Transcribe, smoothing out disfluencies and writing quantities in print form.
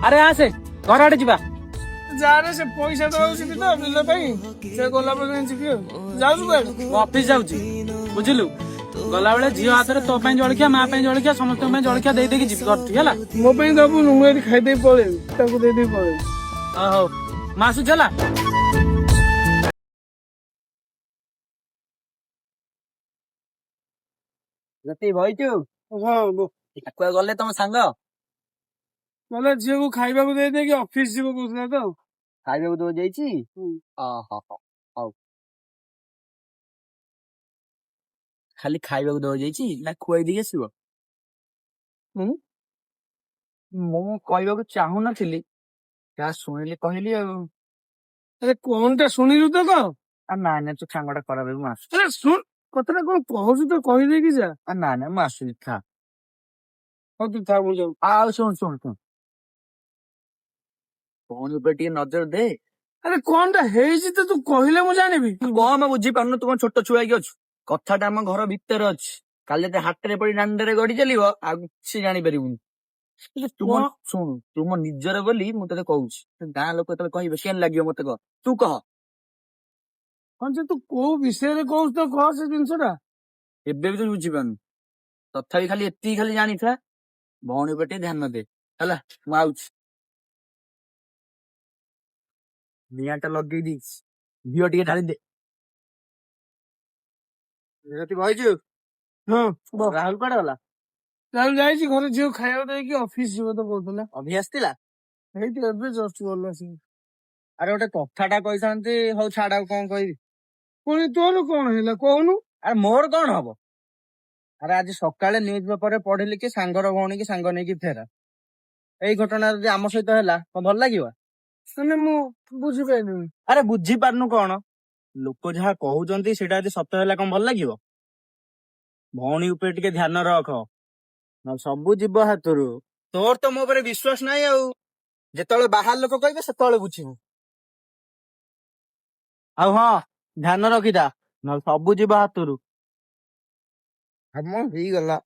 ଆରେ ଆସେ ଘର ଆଡେ ଯିବା। ଯାରେ ସେ ପଇସା ଦଉଛି ତ ବିଲ ପାଇଁ ସେ ଗଲା ପରେ ଯିବି ଆଉ। ଯାଉଛୁ କୁଆଡେ? ମୁଁ ଅଫିସ ଯାଉଛି ବୁଝିଲୁ। ଗଲାବେଳେ ଝିଅ ହାତରେ ତୋ ପାଇଁ ଜଳଖିଆ, ମା ପାଇଁ ଜଳଖିଆ, ସମସ୍ତଙ୍କ ପାଇଁ ଜଳଖିଆ ଦେଇଦେଇକି ଯିବି ଘରଠି ହେଲା। ମୋ ପାଇଁ ଦବୁନୁ, ମୁଁ ଏଠି ଖାଇଦେଇ ପଳେଇବି, ତାକୁ ଦେଇଦେଇ ପଳେଇବି। ହଉ ମୁଁ ଆସୁଛି ହେଲା। ଯଦି ବଇଛୁ ହଁ କୁଆ ଗଲେ ତମ ସାଙ୍ଗ ଗଲେ ଝିଅକୁ ଖାଇବାକୁ ଦେଇଦେଇକି ଅଫିସ ଯିବ କହୁଥିଲା ତ। ଖାଇବାକୁ ଦଉ ଯାଇଛି। ହୁଁ। ଓହୋ ହଉ। ଖାଲି ଖାଇବାକୁ ଦଉ ଯାଇଛି ନା ଖୁଆଇ ଦେଇକି ଆସିବ? ମୁଁ କହିବାକୁ ଚାହୁଁନଥିଲି, ଯାହା ଶୁଣିଲି କହିଲି ଆଉ। ଆରେ କଣଟା ଶୁଣିଲୁ ତ କହ? ନାଇଁ ତୁ ସାଙ୍ଗଟା ଖରାପ ହେବୁ, ମୁଁ ଆସୁଛି। ଆରେ ଶୁଣ, କଥାଟା କଣ କହୁଛୁ ତ କହିଦେଇକି ଯା। ନାଇଁ ମୁଁ ଆସୁଛି, ଥା। ହଉ ତୁ ଥା, ମୁଁ ଯାଉଛି। ଆଉ ଶୁଣ ଭଉଣୀ ଉପରେ ଟିକେ ନଜର ଦେ। ଆରେ କଣଟା ହେଇଛି ତ ତୁ କହିଲେ ମୁଁ ଜାଣିବି। କଣ ବୁଝିପାରୁନୁ, ତୁ କଣ ଛୋଟ ଛୁଆ ହେଇକି ଅଛୁ? କଥାଟା ଆମ ଘର ଭିତରେ ଅଛି। କାଲି ଯଦି ହାଟରେ ପଡି ଦାଣ୍ଡରେ ଗଡି ଚାଲିବ ଆଉ କିଛି ଜାଣିପାରିବୁନି। ଶୁଣୁ, ତୁ ମୋ ନିଜର ବୋଲି ମୁଁ ତତେ କହୁଛି। ଗାଁ ଲୋକ ଯେତେବେଳେ କହିବେ କେମିତି ଲାଗିବ ମତେ କହ, ତୁ କହ। ହଁ ଯେ ତୁ କୋଉ ବିଷୟରେ କହୁଛୁ ତ କହ ସେ ଜିନିଷଟା। ଏବେ ବି ତୁ ବୁଝିପାରୁନୁ, ତଥାପି ଖାଲି ଏତିକି ଖାଲି ଜାଣିଥା, ଭଉଣୀ ଉପରେ ଟିକେ ଧ୍ୟାନ ଦେ ହେଲା। ମୁଁ ଆଉଛି। ନିଆଁ ଟା ଲଗେଇ ଦେଇଛି, ଘିଅ ଟିକେ ଢାଳି ଦେ। ବଇଛୁ? ହଁ ରାହୁଲ କୁଆଡେ ଗଲା? ତାହେଲେ ଯାଇଛି ଘରେ ଝିଅ ଖାଇବାକୁ ଦେଇକି ଅଫିସ ଯିବ ତ କହୁଥିଲା। ଅଭି ଆସିଥିଲା? ହେଇଠି ଏବେ ଜଷ୍ଟ ଗଲା ଆସିକି। ଆରେ ଗୋଟେ କଥାଟା କହିଥାନ୍ତି, ହଉ ଛାଡ, ଆଉ କଣ କହିବି। ପୁଣି ତୋର କଣ ହେଲା କହୁନୁ? ଆରେ ମୋର କଣ ହବ? ଆରେ ଆଜି ସକାଳେ ନ୍ୟୁଜ ପେପରରେ ପଢିଲି କି ସାଙ୍ଗର ଭଉଣୀ କି ସାଙ୍ଗ ନେଇକି ଫେରା। ଏଇ ଘଟଣା ଯଦି ଆମ ସହିତ ହେଲା କଣ ଭଲ ଲାଗିବ? ମାନେ ମୁଁ ବୁଝିପାରିଲିନି। ଆରେ ବୁଝିପାରୁନୁ କଣ? ଲୋକ ଯାହା କହୁଛନ୍ତି ସେଇଟା ଯଦି ସତ ହେଲା କଣ ଭଲ ଲାଗିବ? ଭଉଣୀ ଉପରେ ଟିକେ ଧ୍ୟାନ ରଖ, ନହେଲେ ସବୁ ଯିବ ହାତରୁ। ତୋର ତ ମୋ ଉପରେ ବିଶ୍ୱାସ ନାହିଁ ଆଉ। ଯେତେବେଳେ ବାହାର ଲୋକ କହିବେ ସେତେବେଳେ ବୁଝିବୁ। ଆଉ ହଁ, ଧ୍ୟାନ ରଖିଥା, ନହେଲେ ସବୁ ଯିବ ହାତରୁ। ଆମ ହେଇଗଲା।